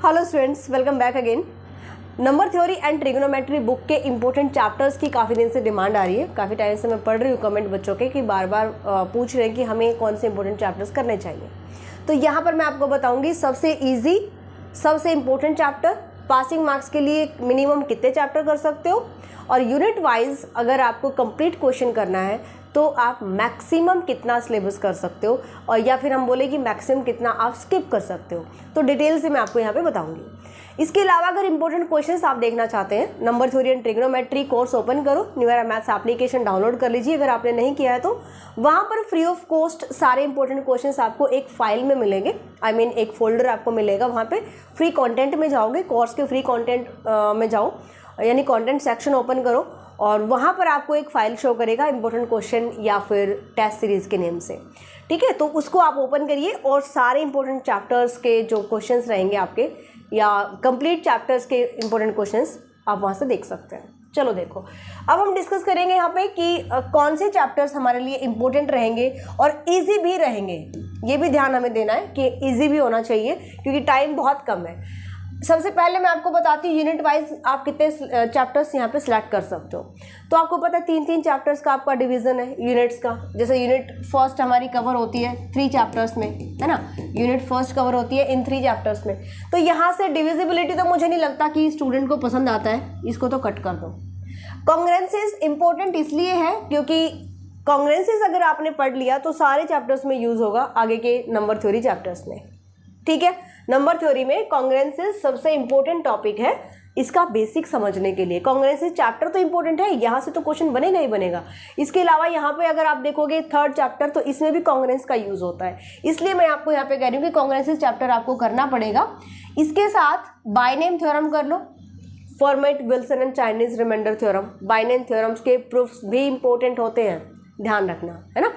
Hello students, welcome back again. Number theory and trigonometry book के important chapters की काफ़ी दिन से डिमांड आ रही है। काफ़ी टाइम से मैं पढ़ रही हूँ कमेंट बच्चों के कि बार बार पूछ रहे हैं कि हमें कौन से इंपॉर्टेंट चैप्टर्स करने चाहिए। तो यहाँ पर मैं आपको बताऊँगी सबसे ईजी, सबसे इम्पोर्टेंट चैप्टर, पासिंग मार्क्स के लिए मिनिमम कितने चैप्टर कर सकते हो, और यूनिट वाइज अगर आपको कंप्लीट क्वेश्चन करना है तो आप मैक्सिमम कितना सिलेबस कर सकते हो, और या फिर हम बोले कि मैक्सिमम कितना आप स्किप कर सकते हो। तो डिटेल से मैं आपको यहाँ पे बताऊंगी। इसके अलावा अगर इंपॉर्टेंट क्वेश्चंस आप देखना चाहते हैं, number theory and trigonometry course open करो, new era maths application download कर लीजिए अगर आपने नहीं किया है तो। वहाँ पर फ्री ऑफ कॉस्ट सारे इंपॉर्टेंट क्वेश्चंस आपको एक फाइल में मिलेंगे, एक फोल्डर आपको मिलेगा। वहाँ पे फ्री कॉन्टेंट में जाओगे, कोर्स के फ्री कॉन्टेंट में जाओ, यानी कंटेंट सेक्शन ओपन करो और वहाँ पर आपको एक फ़ाइल शो करेगा इंपॉर्टेंट क्वेश्चन या फिर टेस्ट सीरीज़ के नेम से। ठीक है, तो उसको आप ओपन करिए और सारे इंपॉर्टेंट चैप्टर्स के जो क्वेश्चंस रहेंगे आपके, या कंप्लीट चैप्टर्स के इंपॉर्टेंट क्वेश्चंस आप वहाँ से देख सकते हैं। चलो देखो, अब हम डिस्कस करेंगे यहाँ पे कि कौन से चैप्टर्स हमारे लिए इंपॉर्टेंट रहेंगे और ईजी भी रहेंगे। ये भी ध्यान हमें देना है कि ईजी भी होना चाहिए क्योंकि टाइम बहुत कम है। सबसे पहले मैं आपको बताती हूँ यूनिट वाइज आप कितने चैप्टर्स यहाँ पे सिलेक्ट कर सकते हो। तो आपको पता है 3-3 चैप्टर्स का आपका डिवीज़न है यूनिट्स का। जैसे यूनिट फर्स्ट हमारी कवर होती है 3 चैप्टर्स में, है ना। यूनिट फर्स्ट कवर होती है इन 3 चैप्टर्स में। तो यहाँ से डिविजिबिलिटी तो मुझे नहीं लगता कि स्टूडेंट को पसंद आता है, इसको तो कट कर दो। कॉन्ग्रुएंसीज इंपॉर्टेंट इसलिए है क्योंकि कॉन्ग्रुएंसीज अगर आपने पढ़ लिया तो सारे चैप्टर्स में यूज़ होगा आगे के नंबर थ्योरी चैप्टर्स में। ठीक है, नंबर थ्योरी में कॉन्ग्रुएंसीज सबसे इंपॉर्टेंट टॉपिक है इसका बेसिक समझने के लिए। कॉन्ग्रुएंसीज चैप्टर तो इंपॉर्टेंट है, यहाँ से तो क्वेश्चन बनेगा ही बनेगा। इसके अलावा यहाँ पे अगर आप देखोगे 3rd चैप्टर, तो इसमें भी कॉन्ग्रुएंस का यूज होता है। इसलिए मैं आपको यहाँ पे कह रही हूँ कि कॉन्ग्रुएंसीज चैप्टर आपको करना पड़ेगा। इसके साथ बायनेम थ्योरम कर लो, Fermat, Wilson and Chinese remainder theorem. Binomial theorems के प्रूफ्स भी इंपॉर्टेंट होते हैं, ध्यान रखना, है ना।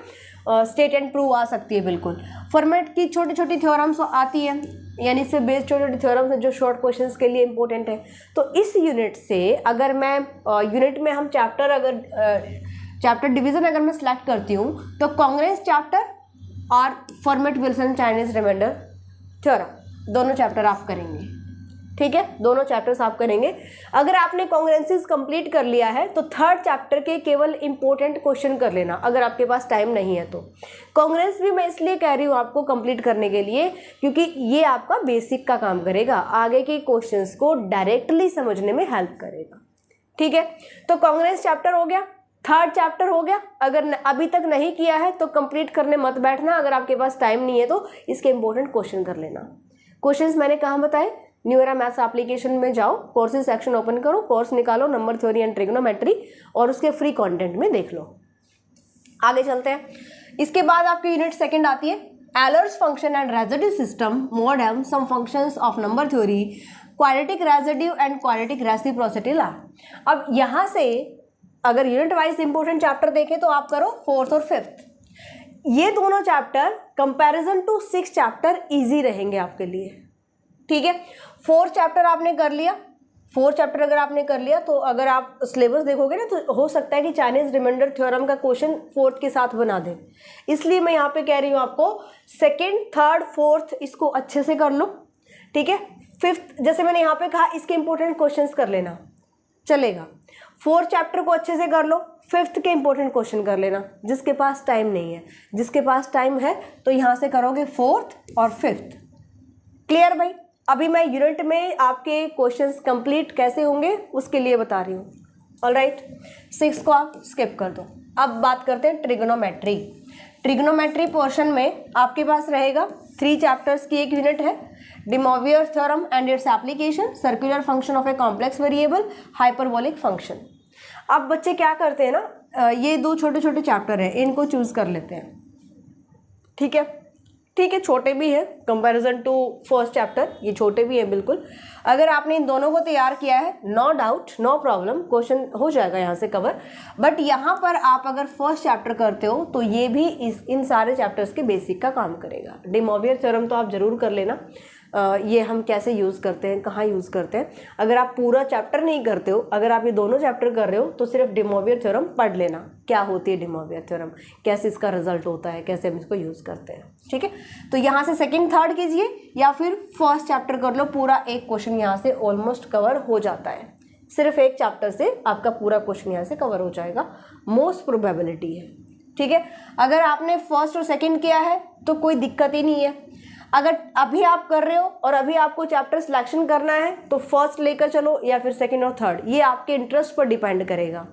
स्टेट एंड प्रूव आ सकती है बिल्कुल। फॉर्मेट की छोटी छोटी थ्योरम्स आती है, यानी इससे बेस्ड छोटी छोटी थ्योरम्स हैं जो शॉर्ट क्वेश्चंस के लिए इंपॉर्टेंट है। तो इस यूनिट से अगर मैं यूनिट में हम चैप्टर डिवीजन अगर मैं सिलेक्ट करती हूँ तो कॉन्ग्रुएंस चैप्टर और Fermat, Wilson Chinese remainder theorem दोनों चैप्टर आप करेंगे। ठीक है, दोनों चैप्टर्स आप करेंगे। अगर आपने कॉन्ग्रुएंसीज कंप्लीट कर लिया है तो 3rd चैप्टर के केवल इंपॉर्टेंट क्वेश्चन कर लेना अगर आपके पास टाइम नहीं है तो। कॉन्ग्रुएंस भी मैं इसलिए कह रही हूँ आपको कंप्लीट करने के लिए क्योंकि ये आपका बेसिक का काम करेगा, आगे के क्वेश्चंस को डायरेक्टली समझने में हेल्प करेगा। ठीक है, तो कॉन्ग्रुएंस चैप्टर हो गया, 3rd चैप्टर हो गया। अगर अभी तक नहीं किया है तो कंप्लीट करने मत बैठना, अगर आपके पास टाइम नहीं है तो इसके इंपॉर्टेंट क्वेश्चन कर लेना। क्वेश्चंस मैंने कहाँ बताए, न्यू एरा मैथ्स एप्लीकेशन में जाओ, कोर्सेज सेक्शन ओपन करो, कोर्स निकालो नंबर थ्योरी एंड ट्रिग्नोमेट्री और उसके फ्री कंटेंट में देख लो। आगे चलते हैं। इसके बाद आपकी यूनिट 2 आती है Euler's function and residue system, modern some functions of number theory, quadratic residue and quadratic reciprocity law. अब यहाँ से अगर यूनिट वाइज इंपॉर्टेंट चैप्टर देखें तो आप करो 4th और 5th। ये दोनों chapter comparison to 6 chapter easy रहेंगे आपके लिए। ठीक है, 4th चैप्टर आपने कर लिया, 4th चैप्टर अगर आपने कर लिया तो अगर आप सिलेबस देखोगे ना तो हो सकता है कि चाइनीज रिमाइंडर थ्योरम का क्वेश्चन 4th के साथ बना दे। इसलिए मैं यहाँ पे कह रही हूँ आपको 2nd, 3rd, 4th इसको अच्छे से कर लो। ठीक है, 5th जैसे मैंने यहाँ पे कहा इसके इंपॉर्टेंट क्वेश्चंस कर लेना चलेगा। 4th चैप्टर को अच्छे से कर लो, 5th के इंपॉर्टेंट क्वेश्चन कर लेना। जिसके पास टाइम नहीं है, जिसके पास टाइम है तो यहाँ से करोगे 4th और 5th। क्लियर भाई? अभी मैं यूनिट में आपके क्वेश्चंस कंप्लीट कैसे होंगे उसके लिए बता रही हूँ। ऑलराइट, 6 को आप स्किप कर दो। अब बात करते हैं ट्रिग्नोमेट्री। ट्रिग्नोमेट्री पोर्शन में आपके पास रहेगा 3 चैप्टर्स की एक यूनिट है, De Moivre theorem and its application, circular function of a complex variable, hyperbolic function. अब बच्चे क्या करते हैं ना, ये 2 छोटे छोटे चैप्टर हैं, इनको चूज कर लेते हैं। ठीक है, छोटे भी है कंपैरिजन टू 1st चैप्टर, ये छोटे भी है बिल्कुल। अगर आपने इन दोनों को तैयार किया है, no doubt, no problem, question हो जाएगा यहाँ से कवर। बट यहाँ पर आप अगर 1st चैप्टर करते हो तो ये भी इन सारे चैप्टर्स के बेसिक का काम करेगा। डे मोवियर थ्योरम तो आप जरूर कर लेना, ये हम कैसे यूज़ करते हैं, कहाँ यूज़ करते हैं। अगर आप पूरा चैप्टर नहीं करते हो, अगर आप ये दोनों चैप्टर कर रहे हो तो सिर्फ डे मोवियर थ्योरम पढ़ लेना, क्या होती है डे मोवियर थ्योरम, कैसे इसका रिजल्ट होता है, कैसे हम इसको यूज़ करते हैं। ठीक है, तो यहाँ से सेकंड थर्ड कीजिए या फिर फर्स्ट चैप्टर कर लो, पूरा एक क्वेश्चन यहाँ से ऑलमोस्ट कवर हो जाता है। सिर्फ एक चैप्टर से आपका पूरा क्वेश्चन यहाँ से कवर हो जाएगा, मोस्ट प्रोबेबिलिटी है। ठीक है, अगर आपने फर्स्ट और सेकंड किया है तो कोई दिक्कत ही नहीं है। अगर अभी आप कर रहे हो और अभी आपको चैप्टर सिलेक्शन करना है तो फर्स्ट लेकर चलो या फिर सेकंड और थर्ड, ये आपके इंटरेस्ट पर डिपेंड करेगा।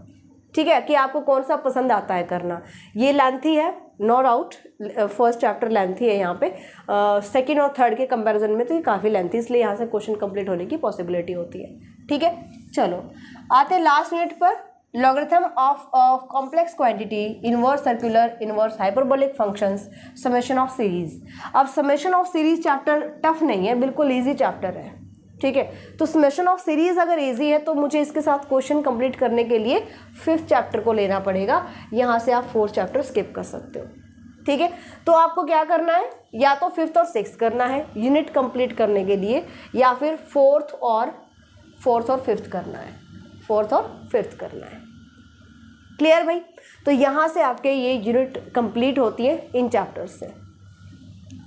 ठीक है, कि आपको कौन सा पसंद आता है करना। ये लेंथी है, no doubt, first chapter lengthy है यहाँ पे, सेकंड और थर्ड के कंपैरिजन में तो ये काफ़ी लेंथी, इसलिए यहाँ से क्वेश्चन कंप्लीट होने की पॉसिबिलिटी होती है। ठीक है, चलो आते हैं लास्ट मिनट पर। Logarithm of complex quantity, inverse circular, inverse hyperbolic functions, summation of series. अब summation of series chapter tough नहीं है, बिल्कुल ईजी चैप्टर है। ठीक है, तो समेशन ऑफ सीरीज अगर इजी है तो मुझे इसके साथ क्वेश्चन कंप्लीट करने के लिए फिफ्थ चैप्टर को लेना पड़ेगा। यहाँ से आप फोर्थ चैप्टर स्किप कर सकते हो। ठीक है, तो आपको क्या करना है, या तो फिफ्थ और सिक्स्थ करना है यूनिट कंप्लीट करने के लिए, या फिर फोर्थ और फिफ्थ करना है, फोर्थ और फिफ्थ करना है। क्लियर भाई? तो यहाँ से आपके ये यूनिट कंप्लीट होती है इन चैप्टर्स से।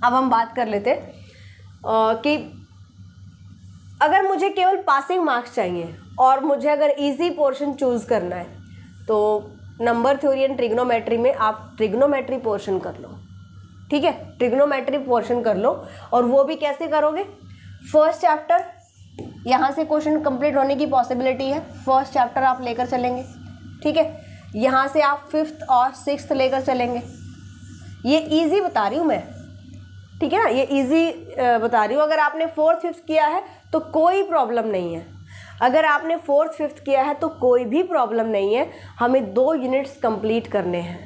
अब हम बात कर लेते कि अगर मुझे केवल पासिंग मार्क्स चाहिए और मुझे अगर इजी पोर्शन चूज़ करना है तो नंबर थ्योरी एंड ट्रिग्नोमेट्री में आप ट्रिग्नोमेट्री पोर्शन कर लो। ठीक है, ट्रिग्नोमेट्री पोर्शन कर लो, और वो भी कैसे करोगे, फर्स्ट चैप्टर यहाँ से क्वेश्चन कंप्लीट होने की पॉसिबिलिटी है, फर्स्ट चैप्टर आप लेकर चलेंगे। ठीक है, यहाँ से आप फिफ्थ और सिक्स्थ लेकर चलेंगे। ये इजी बता रही हूँ मैं, ठीक है ना, ये इजी बता रही हूँ। अगर आपने फोर्थ फिफ्थ किया है तो कोई प्रॉब्लम नहीं है, अगर आपने फोर्थ फिफ्थ किया है तो कोई भी प्रॉब्लम नहीं है। हमें 2 यूनिट्स कंप्लीट करने हैं।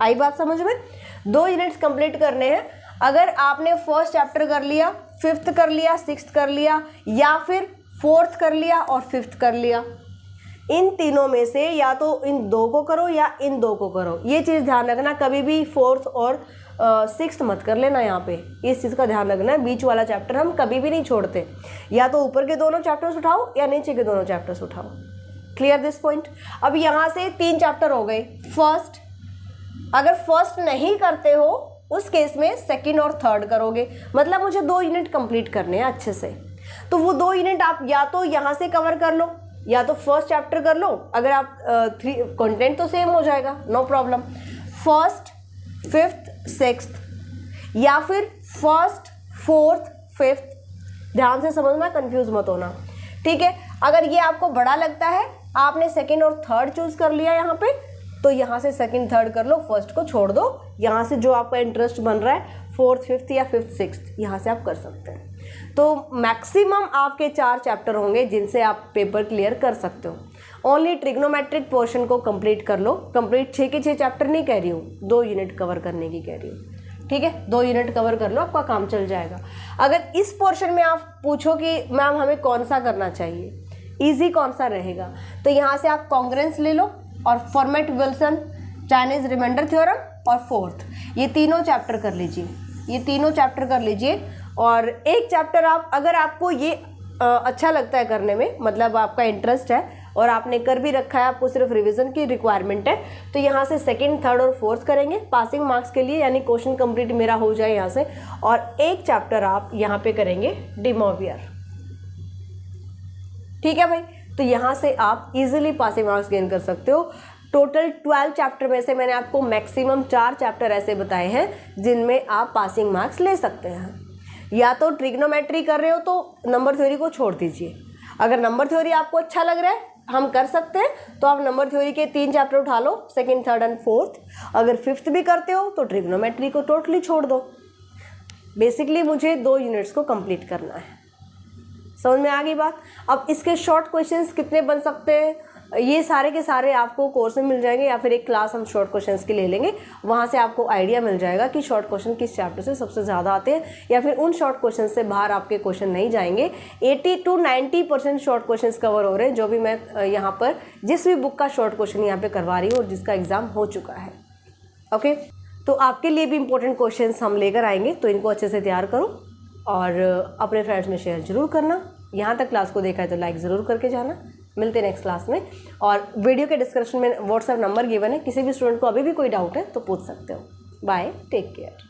आई बात समझ में? 2 यूनिट्स कंप्लीट करने हैं। अगर आपने फर्स्ट चैप्टर कर लिया, फिफ्थ कर लिया, सिक्स्थ कर लिया, या फिर फोर्थ कर लिया और फिफ्थ कर लिया, इन तीनों में से या तो इन 2 को करो या इन 2 को करो। ये चीज़ ध्यान रखना, कभी भी फोर्थ और सिक्स्थ मत कर लेना। यहाँ पे इस चीज़ का ध्यान रखना है, बीच वाला चैप्टर हम कभी भी नहीं छोड़ते। या तो ऊपर के दोनों चैप्टर्स उठाओ या नीचे के दोनों चैप्टर्स उठाओ। Clear this point? अब यहाँ से 3 चैप्टर हो गए। फर्स्ट, अगर फर्स्ट नहीं करते हो उस केस में सेकंड और थर्ड करोगे, मतलब मुझे 2 यूनिट कंप्लीट करने हैं अच्छे से। तो वो 2 यूनिट आप या तो यहाँ से कवर कर लो या तो फर्स्ट चैप्टर कर लो। अगर आप कंटेंट तो सेम हो जाएगा, no problem. First, fifth, sixth, या फिर फर्स्ट, फोर्थ, फिफ्थ। ध्यान से समझना, कंफ्यूज मत होना। ठीक है, अगर ये आपको बड़ा लगता है, आपने सेकंड और थर्ड चूज कर लिया यहाँ पे, तो यहाँ से सेकंड थर्ड कर लो, फर्स्ट को छोड़ दो। यहाँ से जो आपका इंटरेस्ट बन रहा है फोर्थ फिफ्थ या फिफ्थ सिक्स्थ, यहाँ से आप कर सकते हैं। तो मैक्सिमम आपके 4 चैप्टर होंगे जिनसे आप पेपर क्लियर कर सकते हो। ओनली ट्रिग्नोमेट्रिक पोर्शन को कंप्लीट कर लो। कंप्लीट 6 के 6 चैप्टर नहीं कह रही हूँ, 2 यूनिट कवर करने की कह रही हूँ। ठीक है, 2 यूनिट कवर कर लो, आपका काम चल जाएगा। अगर इस पोर्शन में आप पूछो कि मैम हमें कौन सा करना चाहिए, ईजी कौन सा रहेगा, तो यहाँ से आप कॉन्ग्रेंस ले लो और Fermat Wilson, Chinese remainder theorem और फोर्थ, ये तीनों चैप्टर कर लीजिए। ये तीनों चैप्टर कर लीजिए। और एक चैप्टर आप, अगर आपको ये अच्छा लगता है करने में, मतलब आपका इंटरेस्ट है और आपने कर भी रखा है, आपको सिर्फ रिवीजन की रिक्वायरमेंट है, तो यहाँ से सेकंड, थर्ड और फोर्थ करेंगे पासिंग मार्क्स के लिए, यानी क्वेश्चन कंप्लीट मेरा हो जाए यहाँ से। और एक चैप्टर आप यहाँ पे करेंगे डे मोवियर। ठीक है भाई, तो यहाँ से आप इजीली पासिंग मार्क्स गेन कर सकते हो। टोटल 12 चैप्टर में से मैंने आपको मैक्सिमम 4 चैप्टर ऐसे बताए हैं जिनमें आप पासिंग मार्क्स ले सकते हैं। या तो ट्रिग्नोमेट्री कर रहे हो तो नंबर थ्योरी को छोड़ दीजिए। अगर नंबर थ्योरी आपको अच्छा लग रहा है, हम कर सकते हैं, तो आप नंबर थ्योरी के 3 चैप्टर उठा लो, सेकंड, थर्ड एंड फोर्थ। अगर फिफ्थ भी करते हो तो ट्रिग्नोमेट्री को टोटली छोड़ दो। बेसिकली मुझे 2 यूनिट्स को कंप्लीट करना है। समझ में आ गई बात? अब इसके शॉर्ट क्वेश्चंस कितने बन सकते हैं, ये सारे के सारे आपको कोर्स में मिल जाएंगे, या फिर एक क्लास हम शॉर्ट क्वेश्चंस की ले लेंगे। वहाँ से आपको आइडिया मिल जाएगा कि शॉर्ट क्वेश्चन किस चैप्टर से सबसे ज़्यादा आते हैं, या फिर उन शॉर्ट क्वेश्चन से बाहर आपके क्वेश्चन नहीं जाएंगे। 80 to 90% शॉर्ट क्वेश्चंस कवर हो रहे हैं, जो भी मैं यहाँ पर जिस भी बुक का शॉर्ट क्वेश्चन यहाँ पर करवा रही हूँ और जिसका एग्ज़ाम हो चुका है। ओके, तो आपके लिए भी इंपॉर्टेंट क्वेश्चंस हम लेकर आएंगे, तो इनको अच्छे से तैयार करो और अपने फ्रेंड्स में शेयर ज़रूर करना। यहाँ तक क्लास को देखा है तो लाइक ज़रूर करके जाना। मिलते हैं नेक्स्ट क्लास में। और वीडियो के डिस्क्रिप्शन में व्हाट्सएप नंबर गिवन है, किसी भी स्टूडेंट को अभी भी कोई डाउट है तो पूछ सकते हो। Bye, take care.